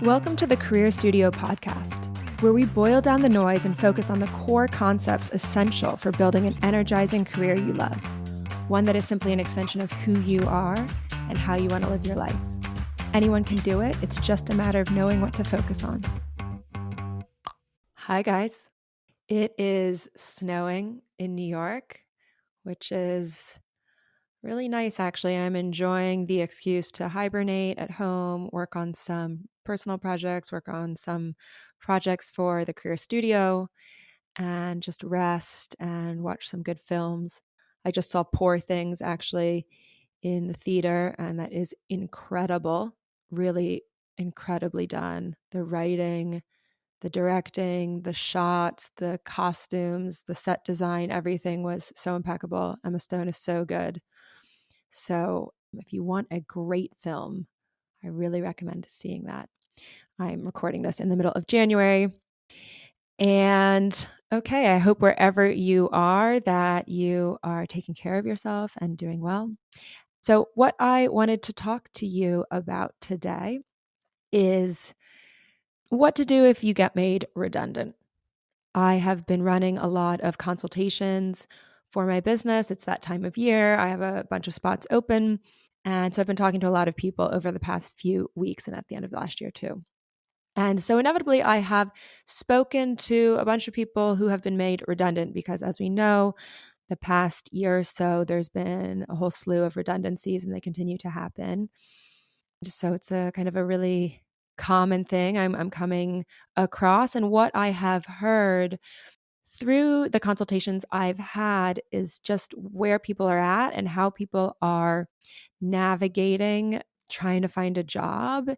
Welcome to the Career Studio podcast, where we boil down the noise and focus on the core concepts essential for building an energizing career you love, one that is simply an extension of who you are and how you want to live your life. Anyone can do it. It's just a matter of knowing what to focus on. Hi, guys. It is snowing in New York, which is really nice, actually. I'm enjoying the excuse to hibernate at home, work on some personal projects, work on some projects for the Career Studio, and just rest and watch some good films. I just saw Poor Things actually in the theater, and that is incredible, really incredibly done. The writing, the directing, the shots, the costumes, the set design, everything was so impeccable. Emma Stone is so good. So if you want a great film, I really recommend seeing that. I'm recording this in the middle of January. And okay, I hope wherever you are that you are taking care of yourself and doing well. So what I wanted to talk to you about today is what to do if you get made redundant. I have been running a lot of consultations for my business. It's that time of year. I have a bunch of spots open. And so I've been talking to a lot of people over the past few weeks and at the end of last year too. And so inevitably, I have spoken to a bunch of people who have been made redundant because, as we know, the past year or so, there's been a whole slew of redundancies and they continue to happen. So it's a kind of a really common thing I'm coming across. And what I have heard through the consultations I've had is just where people are at and how people are navigating trying to find a job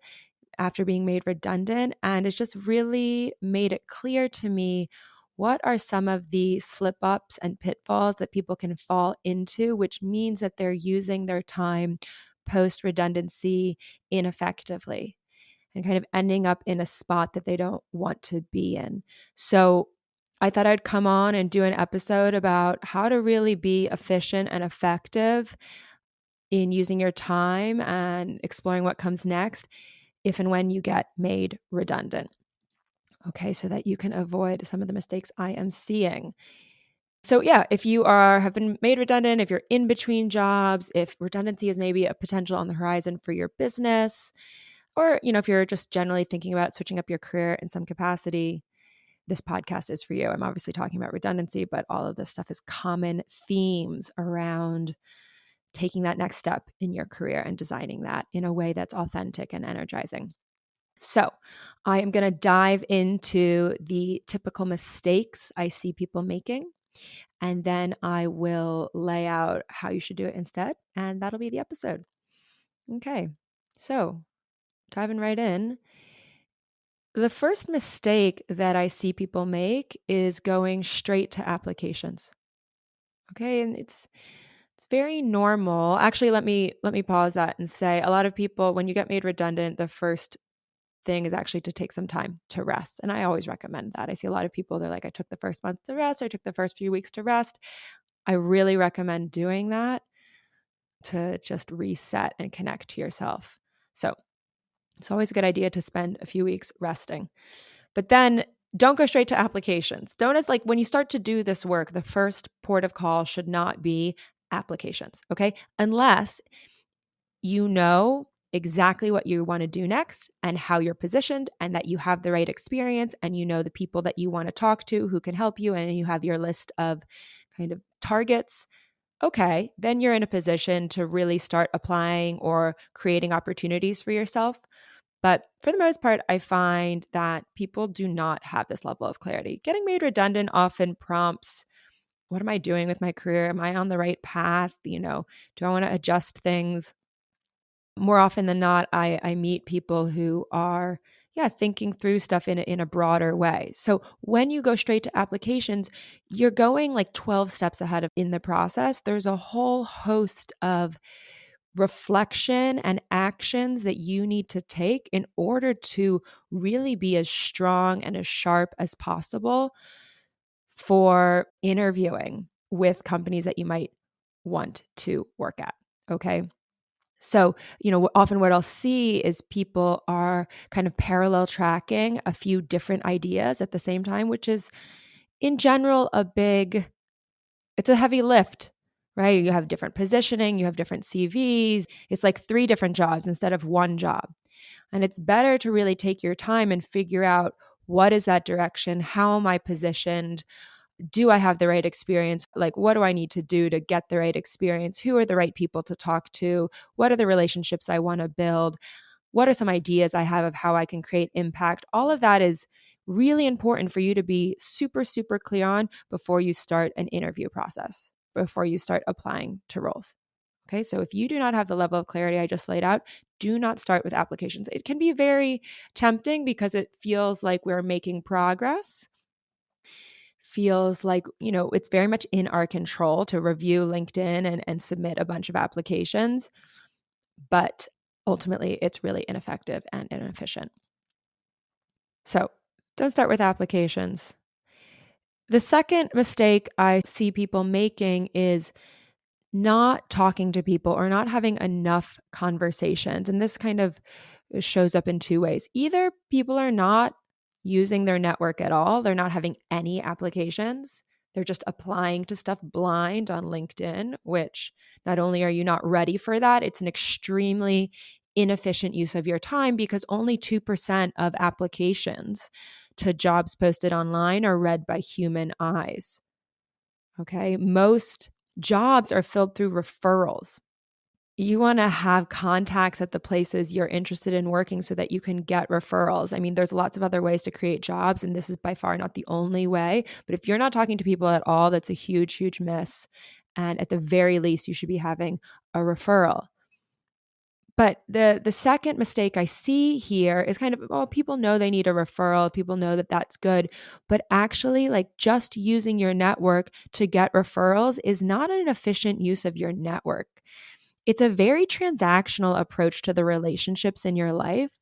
after being made redundant. And it's just really made it clear to me what are some of the slip ups and pitfalls that people can fall into, which means that they're using their time post redundancy ineffectively and kind of ending up in a spot that they don't want to be in. So I thought I'd come on and do an episode about how to really be efficient and effective in using your time and exploring what comes next if and when you get made redundant. Okay, so that you can avoid some of the mistakes I am seeing. So yeah, if you have been made redundant, if you're in between jobs, if redundancy is maybe a potential on the horizon for your business, or if you're just generally thinking about switching up your career in some capacity, this podcast is for you. I'm obviously talking about redundancy, but all of this stuff is common themes around taking that next step in your career and designing that in a way that's authentic and energizing. So I am going to dive into the typical mistakes I see people making, and then I will lay out how you should do it instead, and that'll be the episode. Okay, so diving right in. The first mistake that I see people make is going straight to applications. Okay, and it's very normal. Actually, let me pause that and say a lot of people, when you get made redundant, the first thing is actually to take some time to rest. And I always recommend that. I see a lot of people, they're like, I took the first month to rest, or I took the first few weeks to rest. I really recommend doing that to just reset and connect to yourself. So it's always a good idea to spend a few weeks resting. But then don't go straight to applications. Don't, as like when you start to do this work, the first port of call should not be applications, okay? Unless you know exactly what you want to do next and how you're positioned and that you have the right experience and you know the people that you want to talk to who can help you and you have your list of kind of targets. Okay, then you're in a position to really start applying or creating opportunities for yourself. But for the most part, I find that people do not have this level of clarity. Getting made redundant often prompts, what am I doing with my career? Am I on the right path? Do I want to adjust things? More often than not, I meet people who are, thinking through stuff in a broader way. So when you go straight to applications, you're going like 12 steps ahead of in the process. There's a whole host of reflection and actions that you need to take in order to really be as strong and as sharp as possible for interviewing with companies that you might want to work at. Okay. So, often what I'll see is people are kind of parallel tracking a few different ideas at the same time, which is in general it's a heavy lift, right? You have different positioning, you have different CVs. It's like three different jobs instead of one job. And it's better to really take your time and figure out what is that direction? How am I positioned? Do I have the right experience? Like, what do I need to do to get the right experience? Who are the right people to talk to? What are the relationships I want to build? What are some ideas I have of how I can create impact? All of that is really important for you to be super, super clear on before you start an interview process, before you start applying to roles. Okay, so if you do not have the level of clarity I just laid out, do not start with applications. It can be very tempting because it feels like we're making progress, feels like, it's very much in our control to review LinkedIn and submit a bunch of applications. But ultimately, it's really ineffective and inefficient. So don't start with applications. The second mistake I see people making is not talking to people or not having enough conversations. And this kind of shows up in two ways. Either people are not using their network at all, they're not having any applications. They're just applying to stuff blind on LinkedIn, which not only are you not ready for that, it's an extremely inefficient use of your time because only 2% of applications to jobs posted online are read by human eyes. Okay. Most jobs are filled through referrals. You want to have contacts at the places you're interested in working so that you can get referrals. I mean, there's lots of other ways to create jobs, and this is by far not the only way. But if you're not talking to people at all, that's a huge, huge miss. And at the very least, you should be having a referral. But the second mistake I see here is kind of, people know they need a referral. People know that that's good. But actually, like just using your network to get referrals is not an efficient use of your network. It's a very transactional approach to the relationships in your life,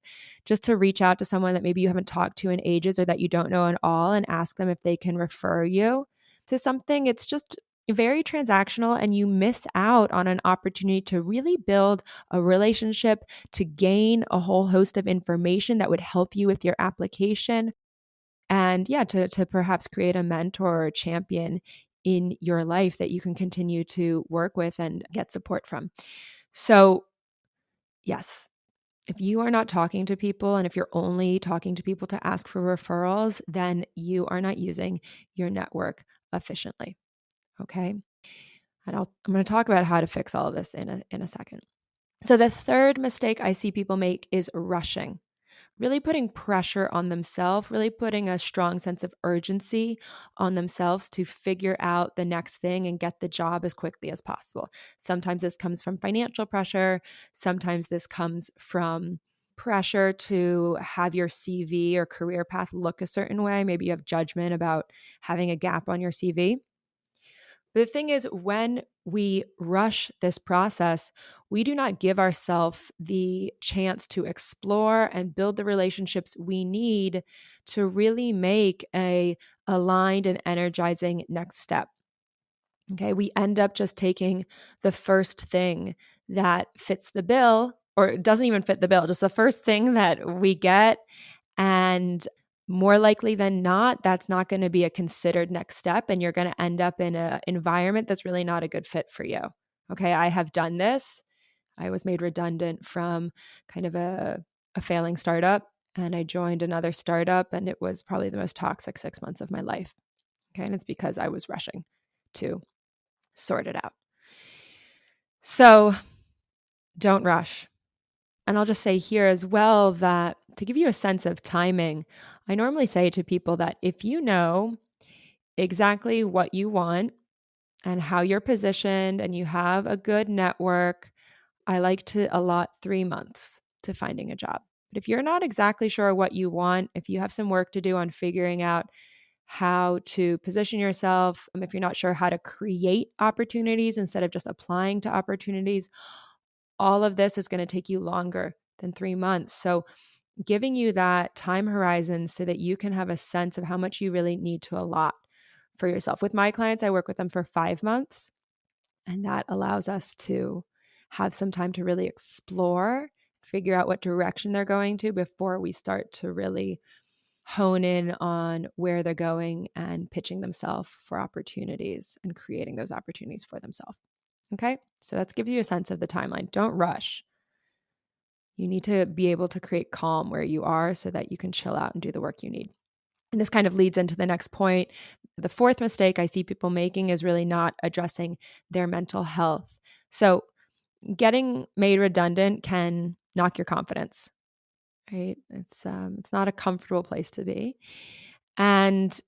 just to reach out to someone that maybe you haven't talked to in ages or that you don't know at all and ask them if they can refer you to something. It's just very transactional, and you miss out on an opportunity to really build a relationship, to gain a whole host of information that would help you with your application, and to perhaps create a mentor or a champion in your life that you can continue to work with and get support from. So, yes, if you are not talking to people and if you're only talking to people to ask for referrals, then you are not using your network efficiently. Okay. And I'm going to talk about how to fix all of this in a second. So, the third mistake I see people make is rushing. Really putting pressure on themselves, really putting a strong sense of urgency on themselves to figure out the next thing and get the job as quickly as possible. Sometimes this comes from financial pressure. Sometimes this comes from pressure to have your CV or career path look a certain way. Maybe you have judgment about having a gap on your CV. But the thing is, when we rush this process, we do not give ourselves the chance to explore and build the relationships we need to really make a aligned and energizing next step. Okay, we end up just taking the first thing that fits the bill, or it doesn't even fit the bill, just the first thing that we get. And more likely than not, that's not going to be a considered next step. And you're going to end up in an environment that's really not a good fit for you. Okay, I have done this. I was made redundant from kind of a failing startup, and I joined another startup, and it was probably the most toxic 6 months of my life. Okay, and it's because I was rushing to sort it out. So don't rush. And I'll just say here as well that to give you a sense of timing, I normally say to people that if you know exactly what you want and how you're positioned and you have a good network, I like to allot 3 months to finding a job. But if you're not exactly sure what you want, if you have some work to do on figuring out how to position yourself, if you're not sure how to create opportunities instead of just applying to opportunities, all of this is going to take you longer than 3 months. So giving you that time horizon so that you can have a sense of how much you really need to allot for yourself. With my clients, I work with them for 5 months, and that allows us to have some time to really explore, figure out what direction they're going to before we start to really hone in on where they're going and pitching themselves for opportunities and creating those opportunities for themselves. Okay, so that gives you a sense of the timeline. Don't rush. You need to be able to create calm where you are so that you can chill out and do the work you need. And this kind of leads into the next point. The fourth mistake I see people making is really not addressing their mental health. So, getting made redundant can knock your confidence, right? It's not a comfortable place to be. And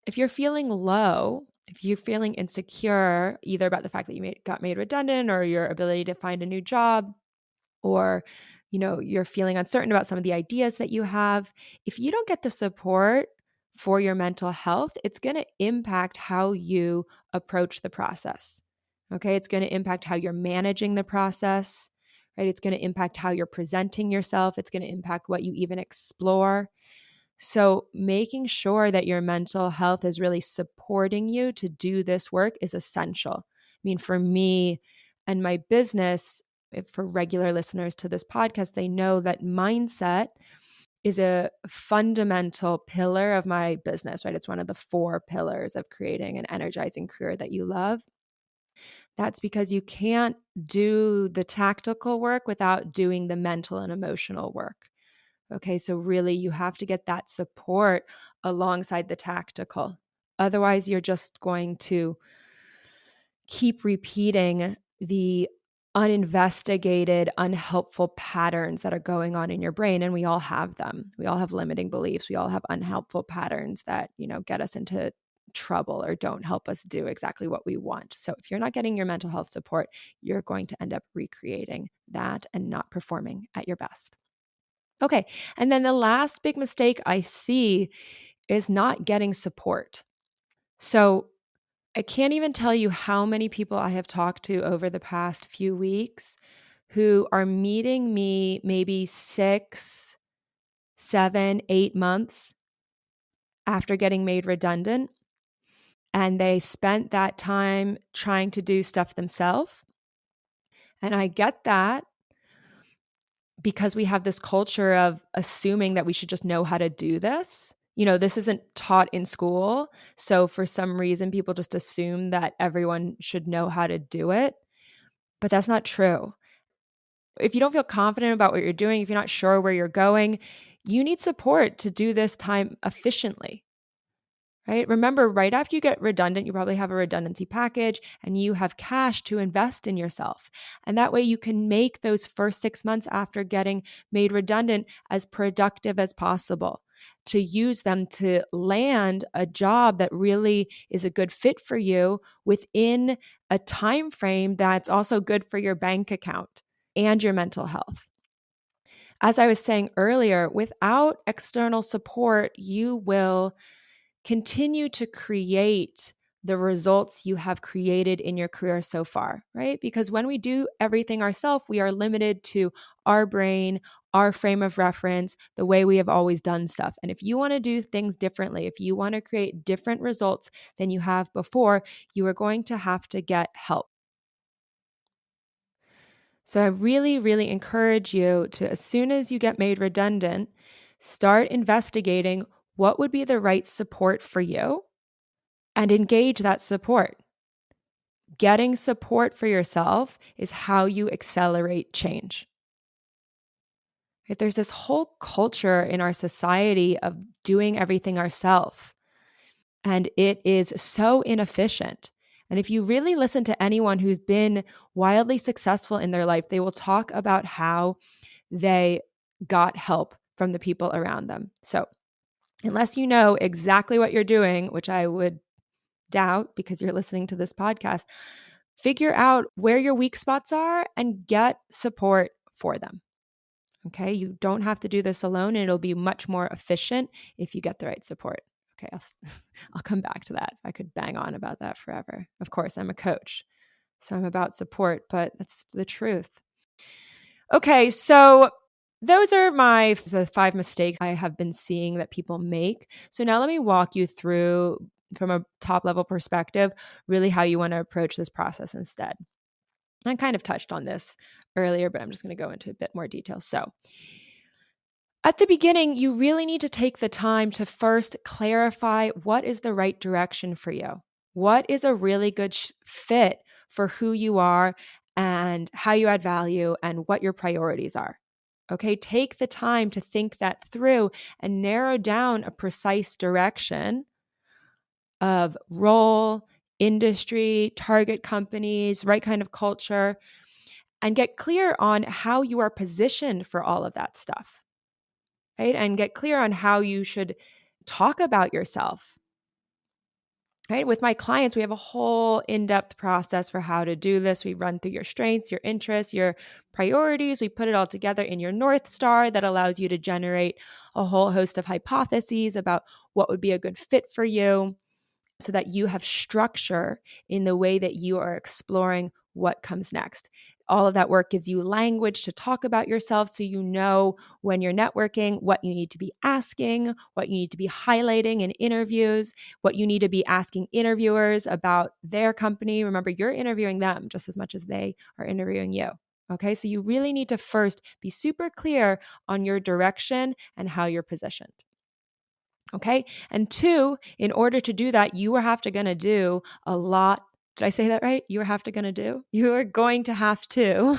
if you're feeling low, if you're feeling insecure, either about the fact that you got made redundant or your ability to find a new job, or you're feeling uncertain about some of the ideas that you have, if you don't get the support for your mental health, it's going to impact how you approach the process. Okay, it's going to impact how you're managing the process, right? It's going to impact how you're presenting yourself. It's going to impact what you even explore. So, making sure that your mental health is really supporting you to do this work is essential. I mean, for me and my business, if for regular listeners to this podcast, they know that mindset is a fundamental pillar of my business, right? It's one of the 4 pillars of creating an energizing career that you love. That's because you can't do the tactical work without doing the mental and emotional work. Okay, so really you have to get that support alongside the tactical. Otherwise, you're just going to keep repeating the uninvestigated, unhelpful patterns that are going on in your brain. And we all have them. We all have limiting beliefs. We all have unhelpful patterns that, get us into trouble or don't help us do exactly what we want. So if you're not getting your mental health support, you're going to end up recreating that and not performing at your best. Okay. And then the last big mistake I see is not getting support. So I can't even tell you how many people I have talked to over the past few weeks who are meeting me maybe 6, 7, 8 months after getting made redundant. And they spent that time trying to do stuff themselves. And I get that, because we have this culture of assuming that we should just know how to do this. This isn't taught in school. So for some reason, people just assume that everyone should know how to do it. But that's not true. If you don't feel confident about what you're doing, if you're not sure where you're going, you need support to do this time efficiently. Right? Remember, right after you get redundant, you probably have a redundancy package and you have cash to invest in yourself. And that way you can make those first 6 months after getting made redundant as productive as possible, to use them to land a job that really is a good fit for you within a time frame that's also good for your bank account and your mental health. As I was saying earlier, without external support, you will continue to create the results you have created in your career so far, right? Because when we do everything ourselves, we are limited to our brain, our frame of reference, the way we have always done stuff. And if you want to do things differently, if you want to create different results than you have before, you are going to have to get help. So I really, really encourage you to, as soon as you get made redundant, start investigating what would be the right support for you and engage that support. Getting support for yourself is how you accelerate change. Right? There's this whole culture in our society of doing everything ourselves, and it is so inefficient. And if you really listen to anyone who's been wildly successful in their life, they will talk about how they got help from the people around them. So, unless you know exactly what you're doing, which I would doubt because you're listening to this podcast, figure out where your weak spots are and get support for them. Okay. You don't have to do this alone, and it'll be much more efficient if you get the right support. Okay. I'll come back to that. I could bang on about that forever. Of course, I'm a coach, so I'm about support, but that's the truth. Okay. So those are the 5 mistakes I have been seeing that people make. So now let me walk you through, from a top level perspective, really how you want to approach this process instead. I kind of touched on this earlier, but I'm just going to go into a bit more detail. So, at the beginning, you really need to take the time to first clarify what is the right direction for you. What is a really good fit for who you are and how you add value and what your priorities are. Okay, take the time to think that through and narrow down a precise direction of role, industry, target companies, right kind of culture, and get clear on how you are positioned for all of that stuff, right? And get clear on how you should talk about yourself, right? With my clients, we have a whole in-depth process for how to do this. We run through your strengths, your interests, your priorities. We put it all together in your North Star that allows you to generate a whole host of hypotheses about what would be a good fit for you, so that you have structure in the way that you are exploring what comes next. All of that work gives you language to talk about yourself, so you know when you're networking what you need to be asking, what you need to be highlighting in interviews, what you need to be asking interviewers about their company. Remember, you're interviewing them just as much as they are interviewing you. Okay, so you really need to first be super clear on your direction and how you're positioned. Okay. And two, in order to do that, you are have to going to do a lot. Did I say that right? You are you are going to have to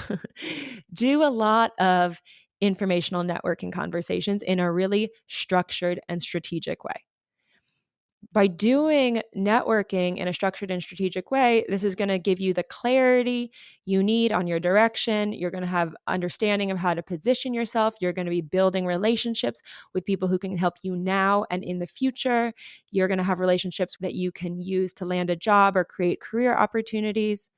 do a lot of informational networking conversations in a really structured and strategic way. By doing networking in a structured and strategic way, this is going to give you the clarity you need on your direction. You're going to have understanding of how to position yourself. You're going to be building relationships with people who can help you now and in the future. You're going to have relationships that you can use to land a job or create career opportunities.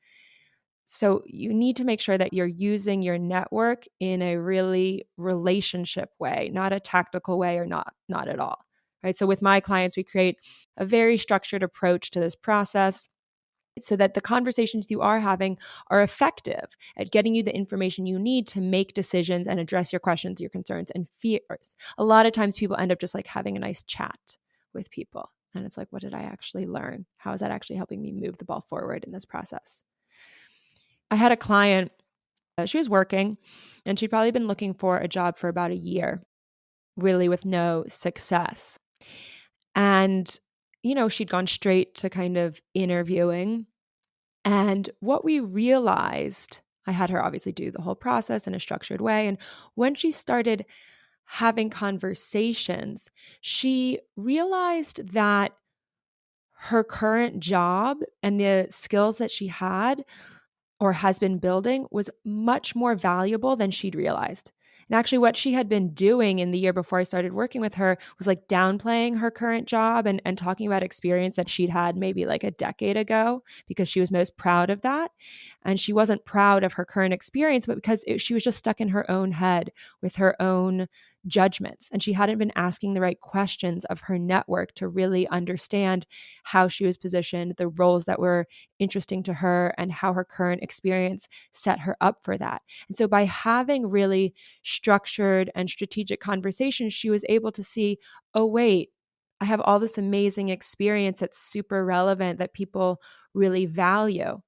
So you need to make sure that you're using your network in a really relationship way, not a tactical way, or not at all. Right? So with my clients, we create a very structured approach to this process so that the conversations you are having are effective at getting you the information you need to make decisions and address your questions, your concerns, and fears. A lot of times people end up just like having a nice chat with people. And it's like, what did I actually learn? How is that actually helping me move the ball forward in this process? I had a client, she was working and she'd probably been looking for a job for about a year, really with no success. And, she'd gone straight to kind of interviewing. And what we realized, I had her obviously do the whole process in a structured way. And when she started having conversations, she realized that her current job and the skills that she had or has been building was much more valuable than she'd realized. And actually, what she had been doing in the year before I started working with her was like downplaying her current job and talking about experience that she'd had maybe like a decade ago because she was most proud of that. And she wasn't proud of her current experience, but because she was just stuck in her own head with her own judgments. And she hadn't been asking the right questions of her network to really understand how she was positioned, the roles that were interesting to her, and how her current experience set her up for that. And so by having really structured and strategic conversations, she was able to see, oh, wait, I have all this amazing experience that's super relevant that people really value.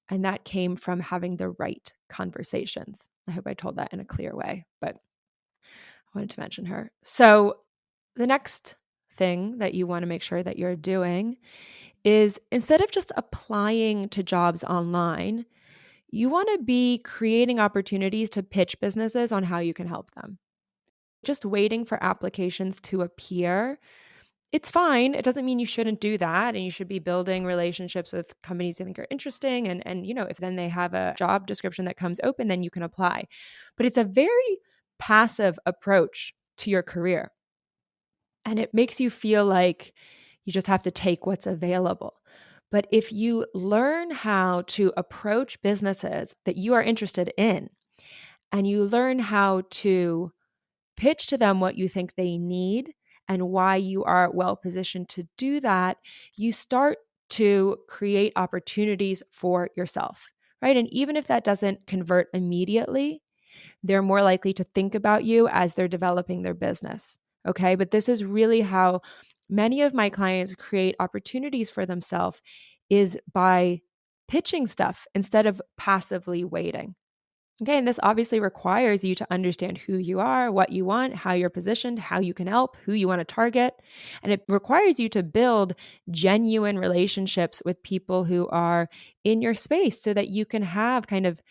And that came from having the right conversations. I hope I told that in a clear way, but I wanted to mention her. So the next thing that you want to make sure that you're doing is, instead of just applying to jobs online, you want to be creating opportunities to pitch businesses on how you can help them. Just waiting for applications to appear, it's fine. It doesn't mean you shouldn't do that, and you should be building relationships with companies you think are interesting, and if then they have a job description that comes open, then you can apply. But it's a very passive approach to your career. And it makes you feel like you just have to take what's available. But if you learn how to approach businesses that you are interested in, and you learn how to pitch to them what you think they need and why you are well positioned to do that, you start to create opportunities for yourself, right? And even if that doesn't convert immediately, they're more likely to think about you as they're developing their business. Okay. But this is really how many of my clients create opportunities for themselves, is by pitching stuff instead of passively waiting. Okay, and this obviously requires you to understand who you are, what you want, how you're positioned, how you can help, who you want to target. And it requires you to build genuine relationships with people who are in your space so that you can have kind of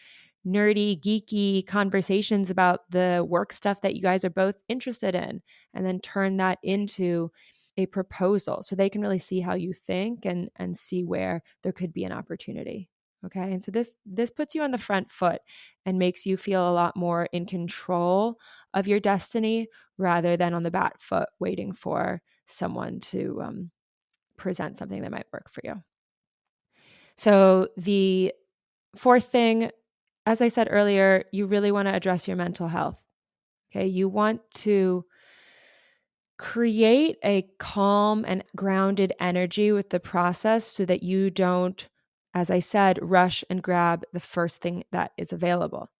nerdy, geeky conversations about the work stuff that you guys are both interested in, and then turn that into a proposal so they can really see how you think and see where there could be an opportunity. Okay. And so this puts you on the front foot and makes you feel a lot more in control of your destiny rather than on the back foot waiting for someone to present something that might work for you. So the fourth thing, as I said earlier, you really want to address your mental health. Okay. You want to create a calm and grounded energy with the process so that you don't, as I said, rush and grab the first thing that is available.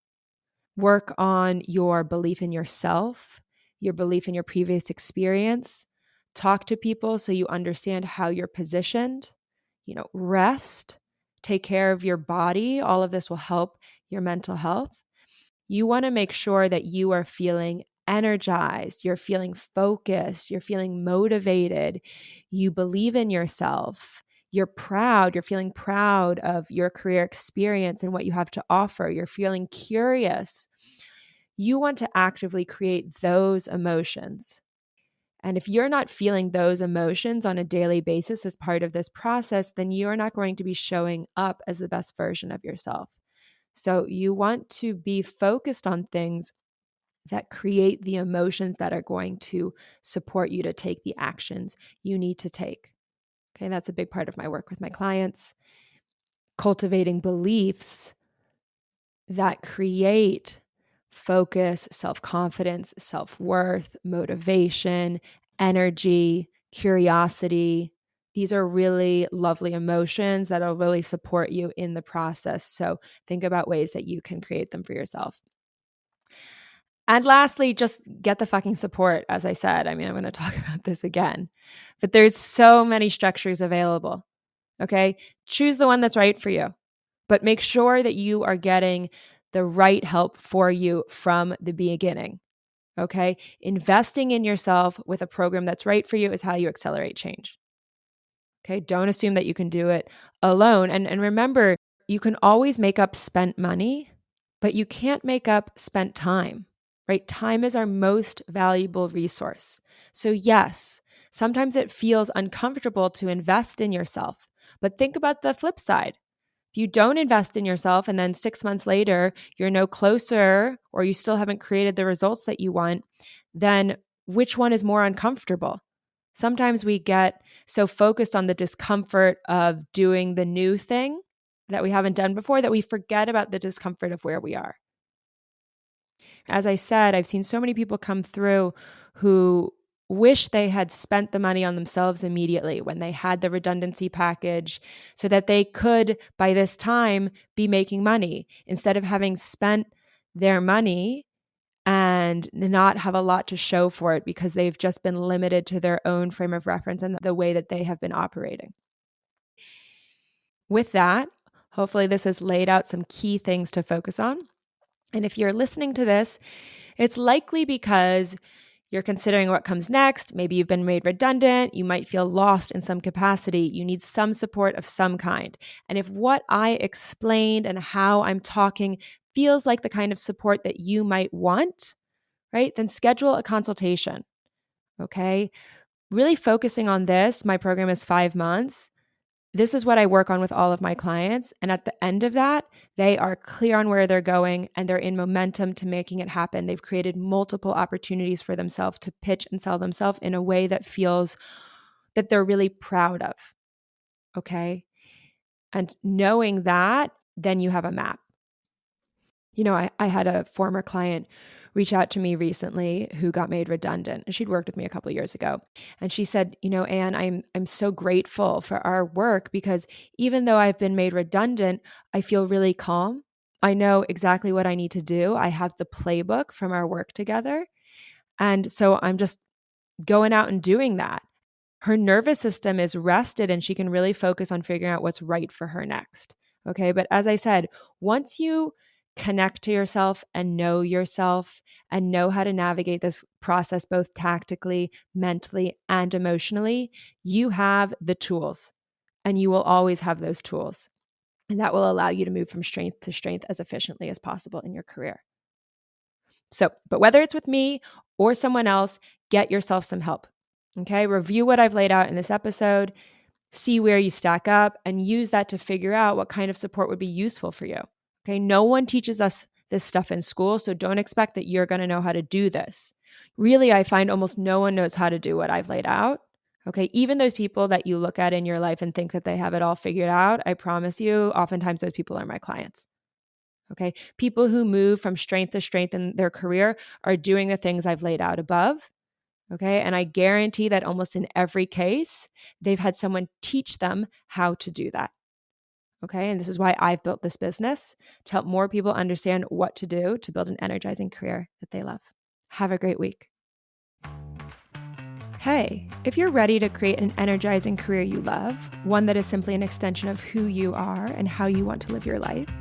Work on your belief in yourself, your belief in your previous experience. Talk to people so you understand how you're positioned. Rest, take care of your body. All of this will help your mental health. You want to make sure that you are feeling energized, you're feeling focused, you're feeling motivated, you believe in yourself, you're feeling proud of your career experience and what you have to offer, you're feeling curious. You want to actively create those emotions. And if you're not feeling those emotions on a daily basis as part of this process, then you're not going to be showing up as the best version of yourself. So you want to be focused on things that create the emotions that are going to support you to take the actions you need to take. Okay, that's a big part of my work with my clients. Cultivating beliefs that create focus, self-confidence, self-worth, motivation, energy, curiosity. These are really lovely emotions that'll really support you in the process. So think about ways that you can create them for yourself. And lastly, just get the fucking support. As I said, I'm going to talk about this again, but there's so many structures available. Okay. Choose the one that's right for you, but make sure that you are getting the right help for you from the beginning. Okay. Investing in yourself with a program that's right for you is how you accelerate change. Okay. Don't assume that you can do it alone. And remember, you can always make up spent money, but you can't make up spent time, right? Time is our most valuable resource. So, yes, sometimes it feels uncomfortable to invest in yourself, but think about the flip side. If you don't invest in yourself and then 6 months later, you're no closer or you still haven't created the results that you want, then which one is more uncomfortable? Sometimes we get so focused on the discomfort of doing the new thing that we haven't done before that we forget about the discomfort of where we are. As I said, I've seen so many people come through who wish they had spent the money on themselves immediately when they had the redundancy package so that they could, by this time, be making money instead of having spent their money and not have a lot to show for it because they've just been limited to their own frame of reference and the way that they have been operating. With that, hopefully this has laid out some key things to focus on. And if you're listening to this, it's likely because you're considering what comes next. Maybe you've been made redundant. You might feel lost in some capacity. You need some support of some kind. And if what I explained and how I'm talking feels like the kind of support that you might want, right, then schedule a consultation. Okay. Really focusing on this. My program is 5 months. This is what I work on with all of my clients. And at the end of that, they are clear on where they're going and they're in momentum to making it happen. They've created multiple opportunities for themselves to pitch and sell themselves in a way that feels that they're really proud of. Okay. And knowing that, then you have a map. I had a former client reach out to me recently who got made redundant. And she'd worked with me a couple of years ago. And she said, Anne, I'm so grateful for our work because even though I've been made redundant, I feel really calm. I know exactly what I need to do. I have the playbook from our work together. And so I'm just going out and doing that. Her nervous system is rested and she can really focus on figuring out what's right for her next. Okay. But as I said, once you connect to yourself and know how to navigate this process, both tactically, mentally, and emotionally, you have the tools and you will always have those tools. And that will allow you to move from strength to strength as efficiently as possible in your career. So, but whether it's with me or someone else, get yourself some help. Okay. Review what I've laid out in this episode, see where you stack up, and use that to figure out what kind of support would be useful for you. Okay. No one teaches us this stuff in school, so don't expect that you're going to know how to do this. Really, I find almost no one knows how to do what I've laid out. Okay. Even those people that you look at in your life and think that they have it all figured out, I promise you, oftentimes those people are my clients. Okay. People who move from strength to strength in their career are doing the things I've laid out above. Okay. And I guarantee that almost in every case, they've had someone teach them how to do that. Okay. And this is why I've built this business, to help more people understand what to do to build an energizing career that they love. Have a great week. Hey, if you're ready to create an energizing career you love, one that is simply an extension of who you are and how you want to live your life,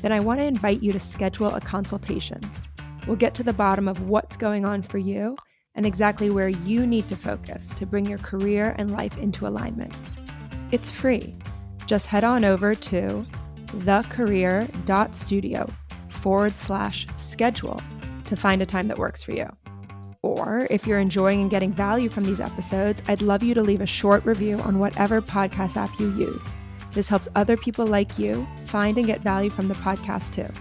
then I want to invite you to schedule a consultation. We'll get to the bottom of what's going on for you and exactly where you need to focus to bring your career and life into alignment. It's free. Just head on over to thecareer.studio/schedule to find a time that works for you. Or if you're enjoying and getting value from these episodes, I'd love you to leave a short review on whatever podcast app you use. This helps other people like you find and get value from the podcast too.